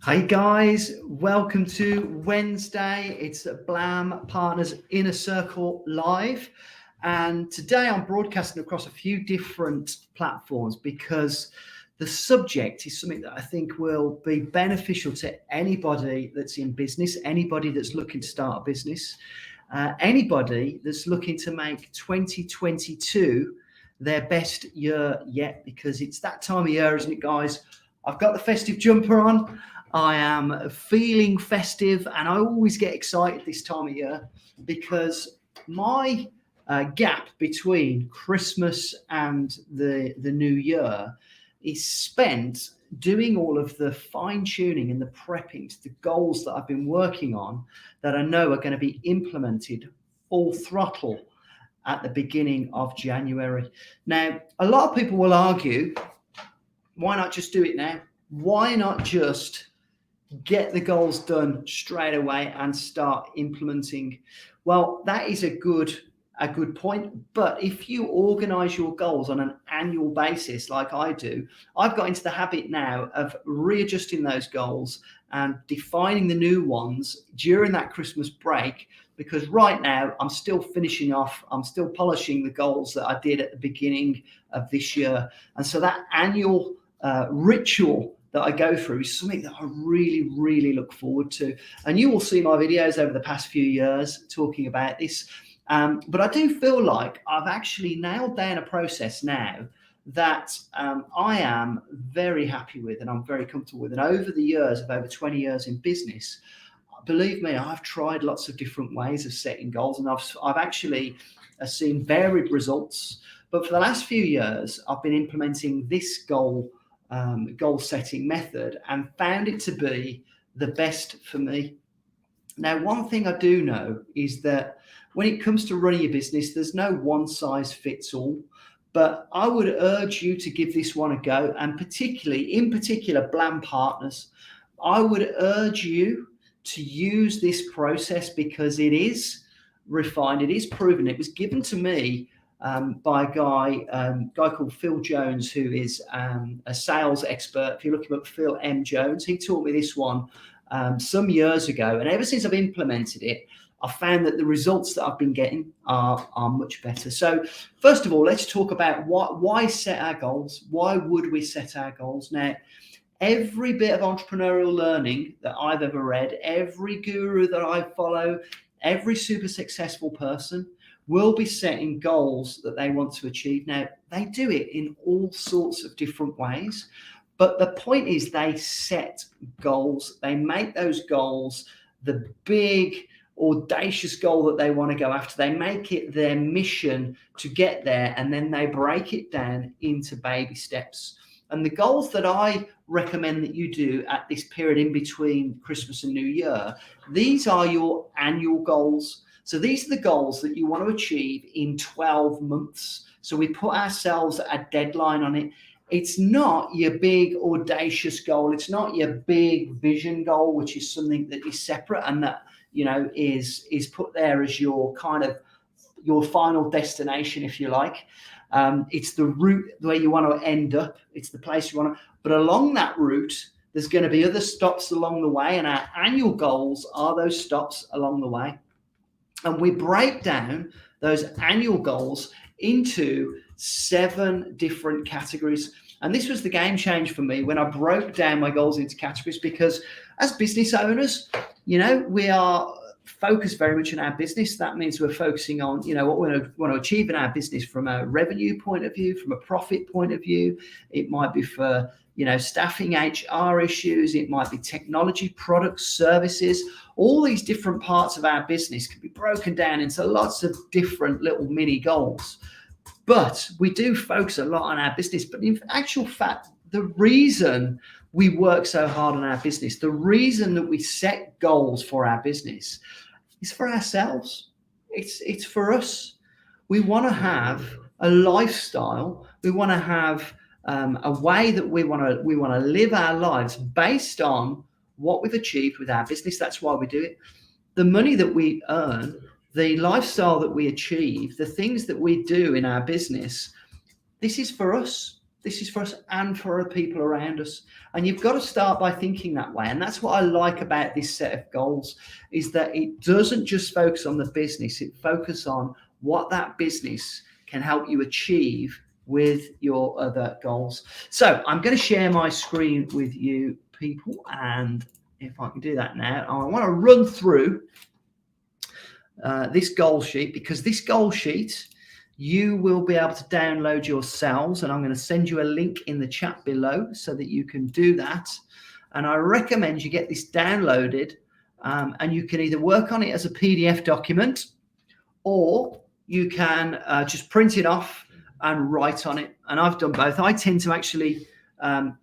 Hi guys, welcome to Wednesday. It's Blam Partners Inner Circle Live. And today I'm broadcasting across a few different platforms because the subject is something that I think will be beneficial to anybody that's in business, anybody that's looking to start a business, anybody that's looking to make 2022 their best year yet, because it's that time of year, isn't it, guys? I've got the festive jumper on. I am feeling festive, and I always get excited this time of year because my gap between Christmas and the new year is spent doing all of the fine tuning and the prepping to the goals that I've been working on that I know are going to be implemented full throttle at the beginning of January. Now, a lot of people will argue, why not just do it now? Why not just get the goals done straight away and start implementing? Well, that is a good point. But if you organize your goals on an annual basis, like I do, I've got into the habit now of readjusting those goals and defining the new ones during that Christmas break, because right now I'm still finishing off, I'm still polishing the goals that I did at the beginning of this year. And so that annual ritual that I go through is something that I really, really look forward to. And you will see my videos over the past few years talking about this. But I do feel like I've actually nailed down a process now that I am very happy with and I'm very comfortable with. And over the years of over 20 years in business, believe me, I've tried lots of different ways of setting goals, and I've actually seen varied results. But for the last few years, I've been implementing this goal setting method and found it to be the best for me. Now, one thing I do know is that when it comes to running your business, there's no one size fits all, but I would urge you to give this one a go. And in particular, Blam Partners, I would urge you to use this process because it is refined, it is proven. It was given to me by a guy called Phil Jones, who is a sales expert. If you look him up, Phil M. Jones, he taught me this one some years ago. And ever since I've implemented it, I found that the results that I've been getting are much better. So first of all, let's talk about why set our goals. Why would we set our goals? Now, every bit of entrepreneurial learning that I've ever read, every guru that I follow, every super successful person will be setting goals that they want to achieve. Now, they do it in all sorts of different ways, but the point is they set goals. They make those goals the big, audacious goal that they want to go after. They make it their mission to get there, and then they break it down into baby steps. And the goals that I recommend that you do at this period in between Christmas and New Year, these are your annual goals. So these are the goals that you want to achieve in 12 months. So we put ourselves a deadline on it. It's not your big audacious goal. It's not your big vision goal, which is something that is separate and that, you know, is put there as your kind of your final destination, if you like. It's the route where you want to end up. It's the place you want to, but along that route, there's going to be other stops along the way. And our annual goals are those stops along the way. And we break down those annual goals into 7 different categories. And this was the game change for me when I broke down my goals into categories, because as business owners, you know, we are focused very much on our business. That means we're focusing on, you know, what we want to achieve in our business from a revenue point of view, from a profit point of view. It might be for, you know, staffing, HR issues. It might be technology, products, services. All these different parts of our business can be broken down into lots of different little mini goals. But we do focus a lot on our business. But in actual fact, the reason we work so hard on our business, the reason that we set goals for our business is for ourselves. It's for us. We want to have a lifestyle. We want to have a way that we want to live our lives based on what we've achieved with our business. That's why we do it. The money that we earn, the lifestyle that we achieve, the things that we do in our business, this is for us. this is for us and for the people around us. And you've got to start by thinking that way. And that's what I like about this set of goals, is that it doesn't just focus on the business, it focuses on what that business can help you achieve with your other goals. So I'm going to share my screen with you people, and if I can do that now, I want to run through this goal sheet, because this goal sheet you will be able to download yourselves, and I'm going to send you a link in the chat below so that you can do that. And I recommend you get this downloaded, and you can either work on it as a PDF document, or you can just print it off and write on it. And I've done both. I tend to actually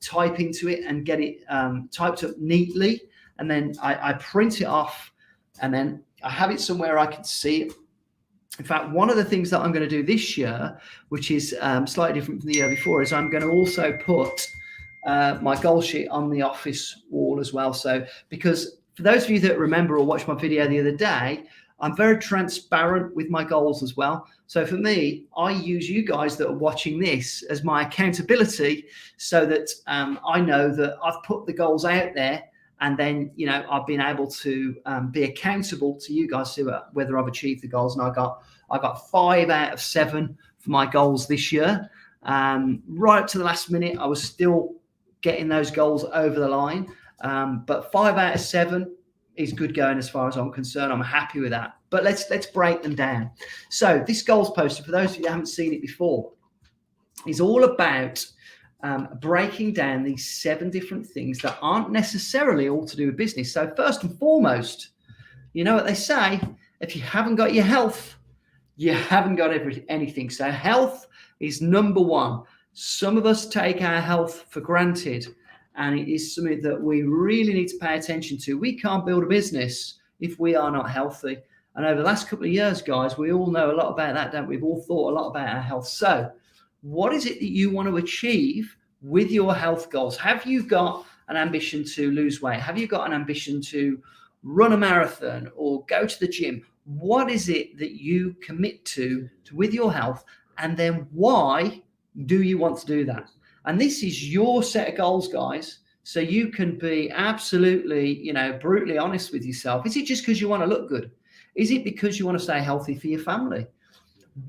type into it and get it typed up neatly, and then I print it off, and then I have it somewhere I can see it. In fact, one of the things that I'm going to do this year, which is slightly different from the year before, is I'm going to also put my goal sheet on the office wall as well. So, because for those of you that remember or watched my video the other day, I'm very transparent with my goals as well. So for me, I use you guys that are watching this as my accountability, so that I know that I've put the goals out there, and then, you know, I've been able to be accountable to you guys to whether I've achieved the goals. And I got 5 out of 7 for my goals this year. Right up to the last minute, I was still getting those goals over the line. But 5 out of 7 is good going as far as I'm concerned. I'm happy with that. But let's break them down. So this goals poster, for those of you that haven't seen it before, is all about breaking down these 7 different things that aren't necessarily all to do with business. So first and foremost, you know what they say, if you haven't got your health, you haven't got anything. So health is number one. Some of us take our health for granted, and it is something that we really need to pay attention to. We can't build a business if we are not healthy. And over the last couple of years, guys, we all know a lot about that, don't we? We've all thought a lot about our health. So what is it that you want to achieve with your health goals? Have you got an ambition to lose weight? Have you got an ambition to run a marathon or go to the gym? What is it that you commit to with your health? And then why do you want to do that? And this is your set of goals, guys. So you can be absolutely, you know, brutally honest with yourself. Is it just because you want to look good? Is it because you want to stay healthy for your family?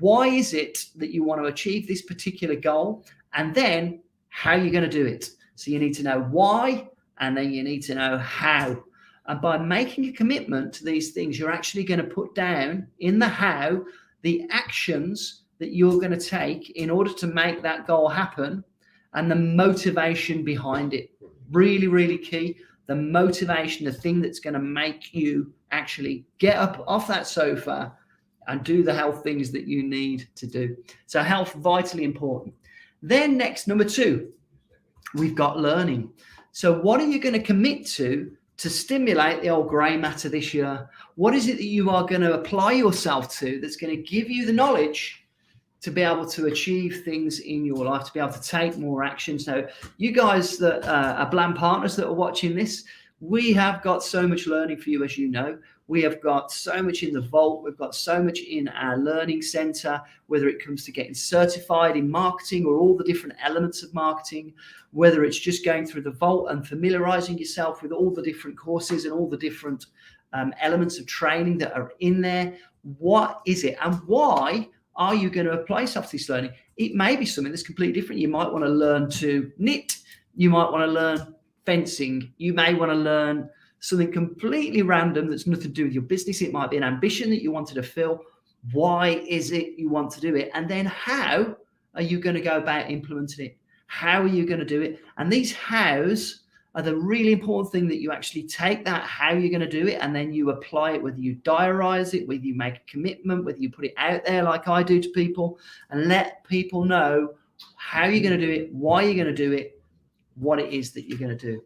Why is it that you want to achieve this particular goal? And then how you're going to do it. So you need to know why, and then you need to know how. And by making a commitment to these things, you're actually going to put down in the how the actions that you're going to take in order to make that goal happen, and the motivation behind it. Really, really key. The motivation, the thing that's going to make you actually get up off that sofa and do the health things that you need to do. So health, vitally important. Then next, number 2, we've got learning. So what are you going to commit to stimulate the old grey matter this year? What is it that you are going to apply yourself to that's going to give you the knowledge to be able to achieve things in your life, to be able to take more action? So you guys that are Blam partners that are watching this, we have got so much learning for you, as you know. We have got so much in the vault. We've got so much in our learning center, whether it comes to getting certified in marketing or all the different elements of marketing, whether it's just going through the vault and familiarizing yourself with all the different courses and all the different elements of training that are in there. What is it, and why are you going to apply yourself to this learning? It may be something that's completely different. You might want to learn to knit. You might want to learn fencing. You may want to learn something completely random that's nothing to do with your business. It might be an ambition that you wanted to fill. Why is it you want to do it? And then how are you going to go about implementing it? How are you going to do it? And these hows are the really important thing, that you actually take that how you're going to do it and then you apply it, whether you diarize it, whether you make a commitment, whether you put it out there like I do to people, and let people know how you're going to do it, why you're going to do it, what it is that you're going to do.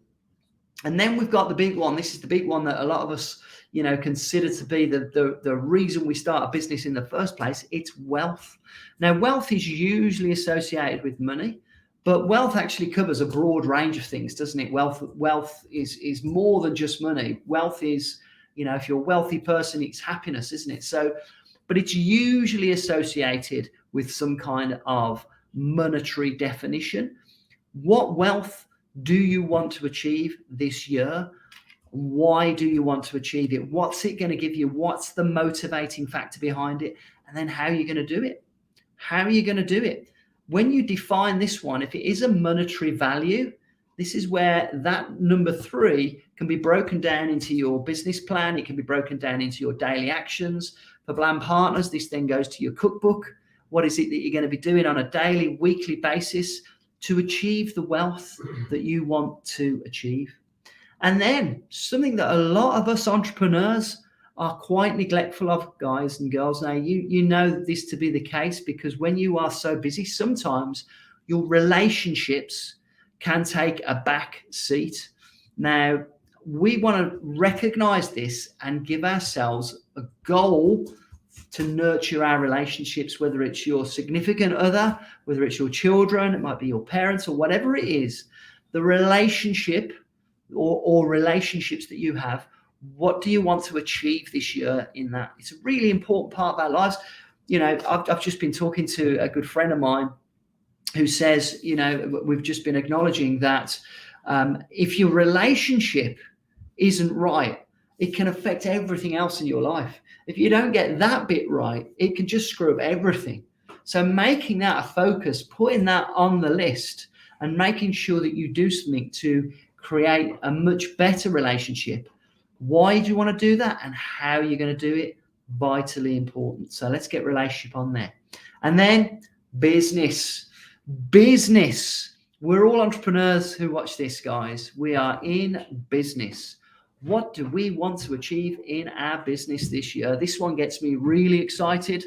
And then we've got the big one. This is the big one that a lot of us, you know, consider to be the reason we start a business in the first place. It's wealth. Now, wealth is usually associated with money, but wealth actually covers a broad range of things, doesn't it? Wealth is more than just money. Wealth is, you know, if you're a wealthy person, it's happiness, isn't it? So, but it's usually associated with some kind of monetary definition. What wealth do you want to achieve this year? Why do you want to achieve it? What's it going to give you? What's the motivating factor behind it? And then how are you going to do it? How are you going to do it? When you define this one, if it is a monetary value, this is where that number 3 can be broken down into your business plan. It can be broken down into your daily actions. For Blam Partners, this then goes to your cookbook. What is it that you're going to be doing on a daily, weekly basis to achieve the wealth that you want to achieve? And then something that a lot of us entrepreneurs are quite neglectful of, guys and girls. Now, you know this to be the case, because when you are so busy, sometimes your relationships can take a back seat. Now, we want to recognize this and give ourselves a goal to nurture our relationships, whether it's your significant other, whether it's your children, it might be your parents, or whatever it is. The relationship or relationships that you have, what do you want to achieve this year in that? It's a really important part of our lives. You know, I've just been talking to a good friend of mine who says, you know, we've just been acknowledging that if your relationship isn't right, it can affect everything else in your life. If you don't get that bit right, it can just screw up everything. So making that a focus, putting that on the list, and making sure that you do something to create a much better relationship. Why do you want to do that, and how are you going to do it? Vitally important. So let's get relationship on there. And then business. We're all entrepreneurs who watch this, guys. We are in business. What do we want to achieve in our business this year? This one gets me really excited.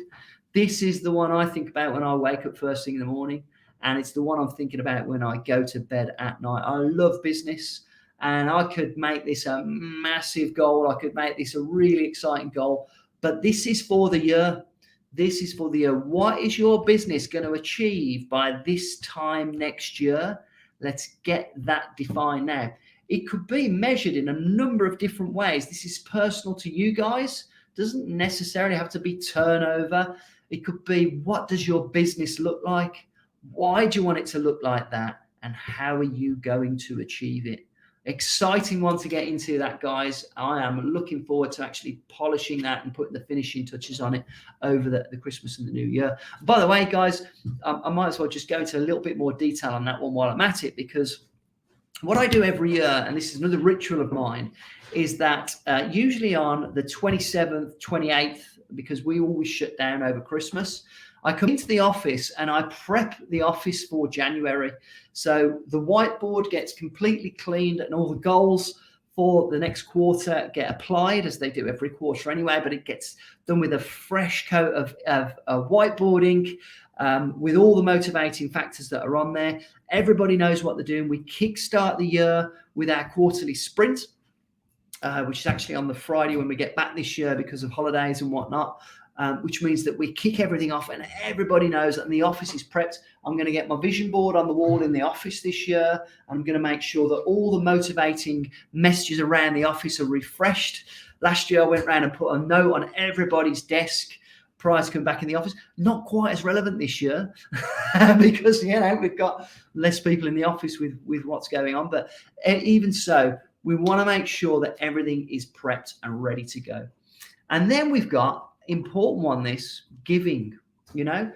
This is the one I think about when I wake up first thing in the morning, and it's the one I'm thinking about when I go to bed at night. I love business, and I could make this a massive goal. I could make this a really exciting goal, but this is for the year. This is for the year. What is your business going to achieve by this time next year? Let's get that defined now. It could be measured in a number of different ways. This is personal to you guys. Doesn't necessarily have to be turnover. It could be, what does your business look like? Why do you want it to look like that? And how are you going to achieve it? Exciting one to get into that, guys. I am looking forward to actually polishing that and putting the finishing touches on it over the Christmas and the New Year. By the way, guys, I might as well just go into a little bit more detail on that one while I'm at it, because what I do every year, and this is another ritual of mine, is that usually on the 27th, 28th, because we always shut down over Christmas, I come into the office and I prep the office for January. So the whiteboard gets completely cleaned and all the goals for the next quarter get applied, as they do every quarter anyway, but it gets done with a fresh coat of whiteboard ink, with all the motivating factors that are on there. Everybody knows what they're doing. We kickstart the year with our quarterly sprint, which is actually on the Friday when we get back this year because of holidays and whatnot. Which means that we kick everything off and everybody knows that the office is prepped. I'm going to get my vision board on the wall in the office this year. I'm going to make sure that all the motivating messages around the office are refreshed. Last year I went around and put a note on everybody's desk prior to coming back in the office. Not quite as relevant this year because, you know, we've got less people in the office with what's going on. But even so, we want to make sure that everything is prepped and ready to go. And then we've got important one, this giving. You know,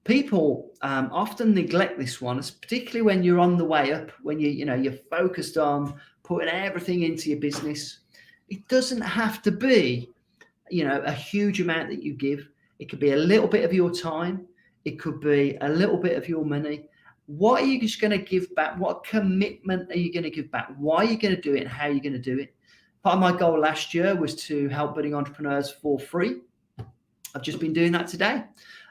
people often neglect this one, particularly when you're on the way up, when you're focused on putting everything into your business. It doesn't have to be, a huge amount that you give. It could be a little bit of your time. It could be a little bit of your money. What are you just going to give back? What commitment are you going to give back? Why are you going to do it, and how are you going to do it? Part of my goal last year was to help budding entrepreneurs for free. I've just been doing that today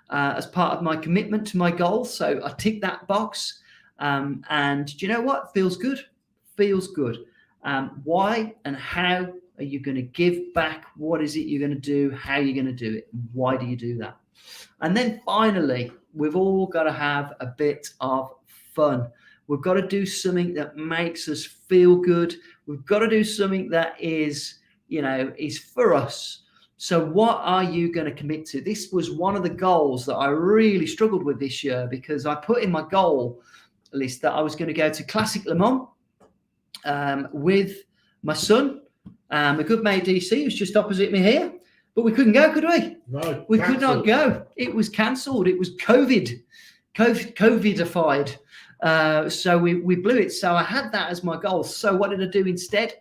as part of my commitment to my goal. So I tick that box. And do you know what? Feels good. Feels good. Why and how are you going to give back? What is it you're going to do? How are you going to do it? Why do you do that? And then finally, we've all got to have a bit of fun. We've got to do something that makes us feel good. We've got to do something that is for us. So what are you going to commit to? This was one of the goals that I really struggled with this year, because I put in my goal list that I was going to go to Classic Le Mans with my son, a good mate DC, who's just opposite me here. But we couldn't go, could we? No, we could not go. It was cancelled. It was COVIDified. So we blew it. So I had that as my goal. So what did I do instead?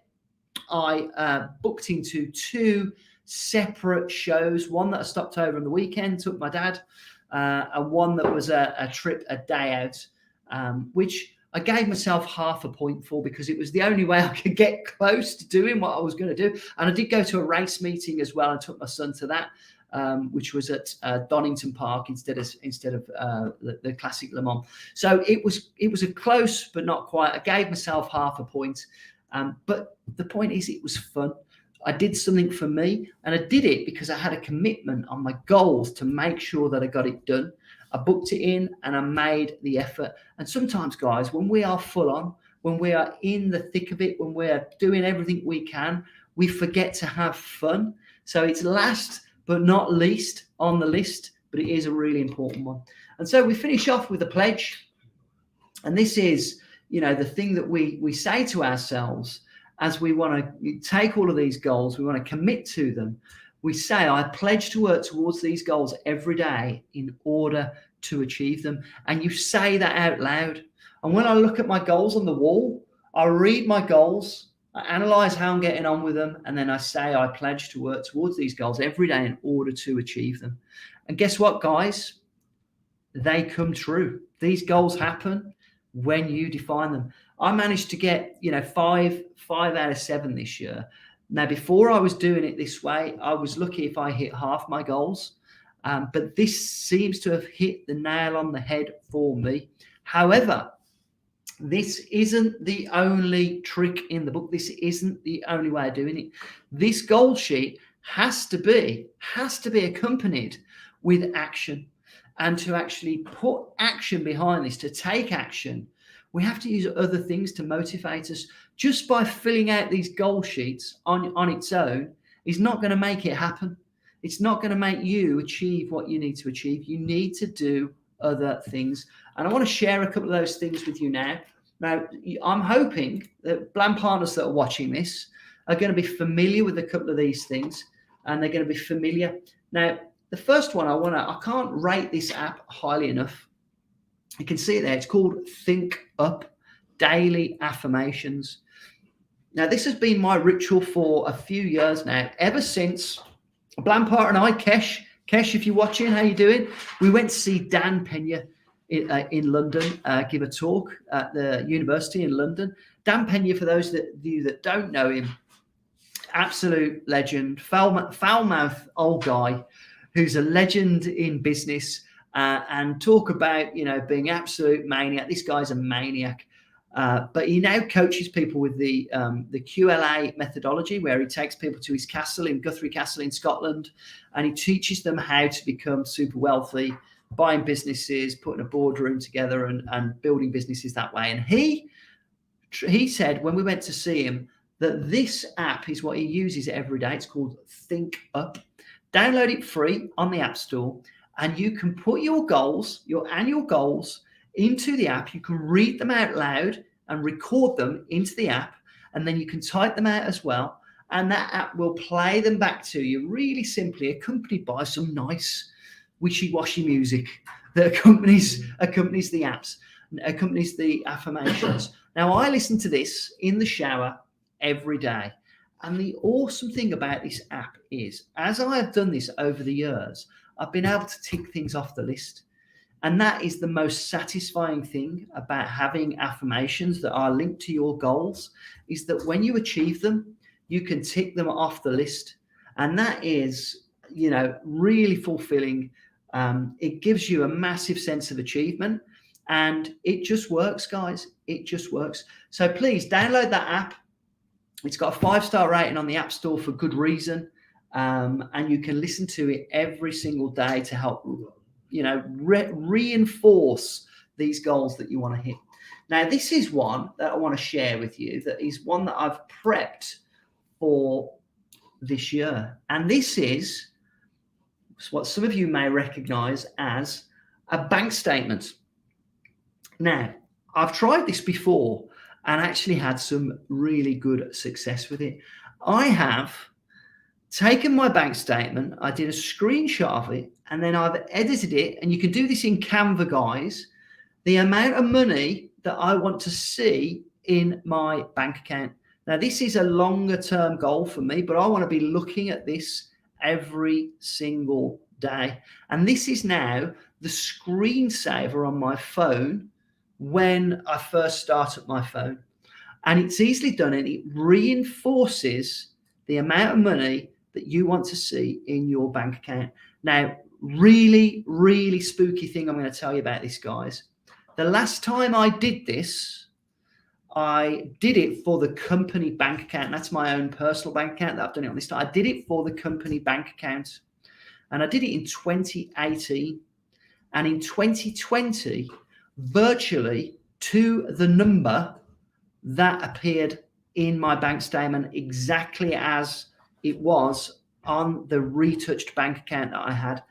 I booked into 2 separate shows. One that I stopped over on the weekend, took my dad, and one that was a trip, a day out, which I gave myself half a point for, because it was the only way I could get close to doing what I was going to do. And I did go to a race meeting as well, and took my son to that, which was at Donington Park instead of the Classic Le Mans. So it was a close, but not quite. I gave myself half a point. But the point is, it was fun. I did something for me, and I did it because I had a commitment on my goals to make sure that I got it done. I booked it in and I made the effort. And sometimes, guys, when we are full on, when we are in the thick of it, when we're doing everything we can, we forget to have fun. So it's last but not least on the list, but it is a really important one. And so we finish off with a pledge. And this is, the thing that we say to ourselves as we want to take all of these goals, we want to commit to them. We say, I pledge to work towards these goals every day in order to achieve them. And you say that out loud. And when I look at my goals on the wall, I read my goals, I analyze how I'm getting on with them, and then I say, I pledge to work towards these goals every day in order to achieve them. And guess what, guys? They come true. These goals happen when you define them. I managed to get, 5 out of 7 this year. Now, before I was doing it this way, I was lucky if I hit half my goals. But this seems to have hit the nail on the head for me. However, this isn't the only trick in the book. This isn't the only way of doing it. This goal sheet has to be accompanied with action. And to actually put action behind this, to take action, we have to use other things to motivate us. Just by filling out these goal sheets on its own is not going to make it happen. It's not going to make you achieve what you need to achieve. You need to do other things. And I want to share a couple of those things with you now. Now, I'm hoping that Blam partners that are watching this are going to be familiar with a couple of these things, and they're going to be familiar. Now, the first one I can't rate this app highly enough. You can see it there. It's called Think Up Daily Affirmations. Now, this has been my ritual for a few years now, ever since Blampart and I, Kesh, if you're watching, how you doing? We went to see Dan Pena in London, give a talk at the university in London. Dan Pena, for those of you that don't know him, absolute legend, foul-mouthed old guy who's a legend in business, and talk about, being absolute maniac. This guy's a maniac. But he now coaches people with the QLA methodology, where he takes people to his castle in Guthrie Castle in Scotland, and he teaches them how to become super wealthy, buying businesses, putting a boardroom together, and building businesses that way. And he said, when we went to see him, that this app is what he uses every day. It's called Think Up. Download it free on the App Store, and you can put your goals, your annual goals, into the app. You can read them out loud and record them into the app, and then you can type them out as well. And that app will play them back to you really simply, accompanied by some nice wishy-washy music that accompanies the apps, accompanies the affirmations. Now, I listen to this in the shower every day. And the awesome thing about this app is, as I have done this over the years, I've been able to tick things off the list. And that is the most satisfying thing about having affirmations that are linked to your goals, is that when you achieve them, you can tick them off the list. And that is, really fulfilling. It gives you a massive sense of achievement, and it just works, guys. It just works. So please download that app. It's got a 5-star rating on the App Store for good reason. And you can listen to it every single day to help, reinforce these goals that you want to hit. Now, this is one that I want to share with you, that is one that I've prepped for this year. And this is what some of you may recognize as a bank statement. Now, I've tried this before and actually had some really good success with it. I have taken my bank statement, I did a screenshot of it, and then I've edited it. And you can do this in Canva, guys. The amount of money that I want to see in my bank account. Now, this is a longer term goal for me, but I want to be looking at this every single day. And this is now the screensaver on my phone when I first start up my phone. And it's easily done, and it reinforces the amount of money that you want to see in your bank account. Now, really, really spooky thing I'm going to tell you about this, guys. The last time I did this, I did it for the company bank account. That's my own personal bank account that I've done it on this time. I did it for the company bank account. And I did it in 2018. And in 2020, virtually to the number, that appeared in my bank statement exactly as it was on the retouched bank account that I had.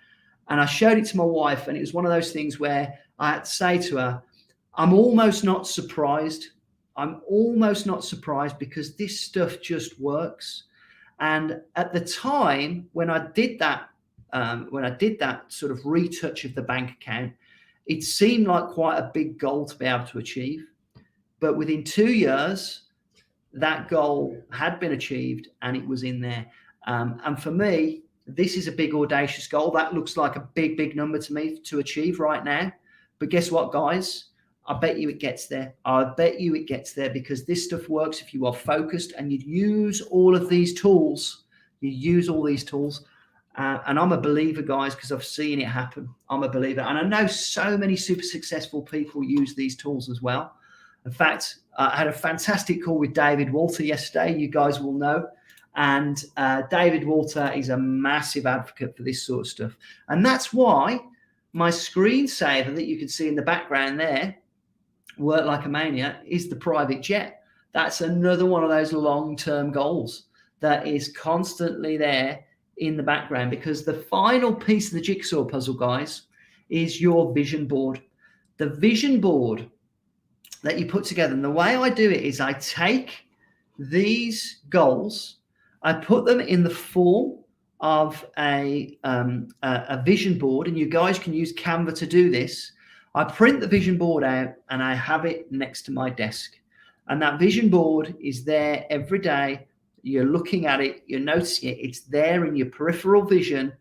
And I showed it to my wife, and it was one of those things where I had to say to her, I'm almost not surprised. I'm almost not surprised, because this stuff just works. And at the time when I did that sort of retouch of the bank account, it seemed like quite a big goal to be able to achieve. But within 2 years, that goal had been achieved and it was in there. And for me, this is a big audacious goal. That looks like a big, big number to me to achieve right now. But guess what, guys? I bet you it gets there. I bet you it gets there, because this stuff works if you are focused and you use all of these tools. You use all these tools. And I'm a believer, guys, because I've seen it happen. I'm a believer. And I know so many super successful people use these tools as well. In fact, I had a fantastic call with David Walter yesterday. You guys will know. And David Walter is a massive advocate for this sort of stuff. And that's why my screensaver that you can see in the background there, Work Like a Maniac, is the private jet. That's another one of those long-term goals that is constantly there in the background, because the final piece of the jigsaw puzzle, guys, is your vision board. The vision board that you put together. And the way I do it is I take these goals, I put them in the form of a vision board, and you guys can use Canva to do this. I print the vision board out and I have it next to my desk. And that vision board is there every day. You're looking at it, you're noticing it, it's there in your peripheral vision,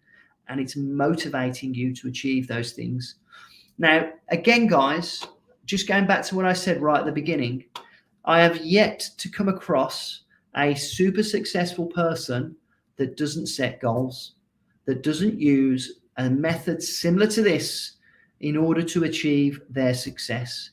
and it's motivating you to achieve those things. Now, again, guys, just going back to what I said right at the beginning, I have yet to come across a super successful person that doesn't set goals, that doesn't use a method similar to this in order to achieve their success.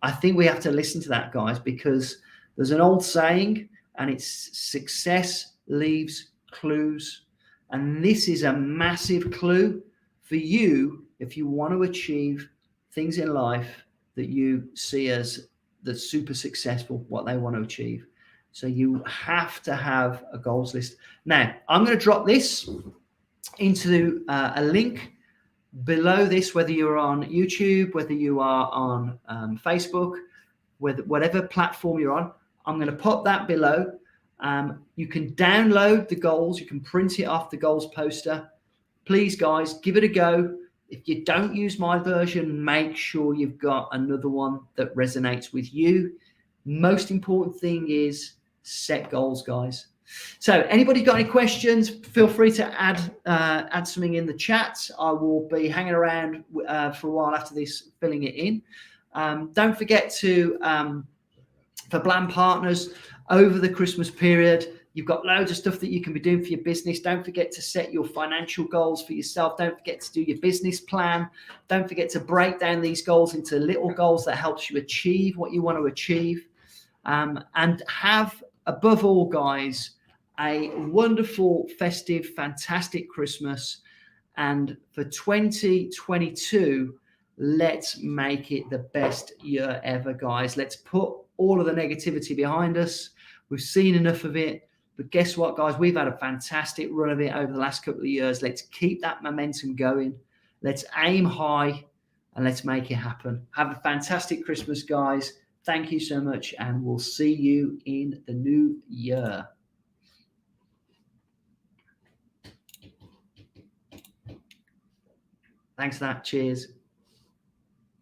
I think we have to listen to that, guys, because there's an old saying, and it's success leaves clues. And this is a massive clue for you if you want to achieve things in life that you see as the super successful, what they want to achieve. So you have to have a goals list. Now, I'm going to drop this into a link below this, whether you're on YouTube, whether you are on Facebook, whatever platform you're on. I'm going to pop that below. You can download the goals. You can print it off the goals poster. Please, guys, give it a go. If you don't use my version, make sure you've got another one that resonates with you. Most important thing is set goals, guys. So anybody got any questions, feel free to add something in the chat. I will be hanging around for a while after this, filling it in. Don't forget to, for Blam Partners, over the Christmas period, you've got loads of stuff that you can be doing for your business. Don't forget to set your financial goals for yourself. Don't forget to do your business plan. Don't forget to break down these goals into little goals that helps you achieve what you want to achieve. And have, above all, guys, a wonderful, festive, fantastic Christmas. And for 2022, let's make it the best year ever, guys. Let's put all of the negativity behind us. We've seen enough of it. But guess what, guys? We've had a fantastic run of it over the last couple of years. Let's keep that momentum going. Let's aim high and let's make it happen. Have a fantastic Christmas, guys. Thank you so much, and we'll see you in the new year. Thanks for that. Cheers.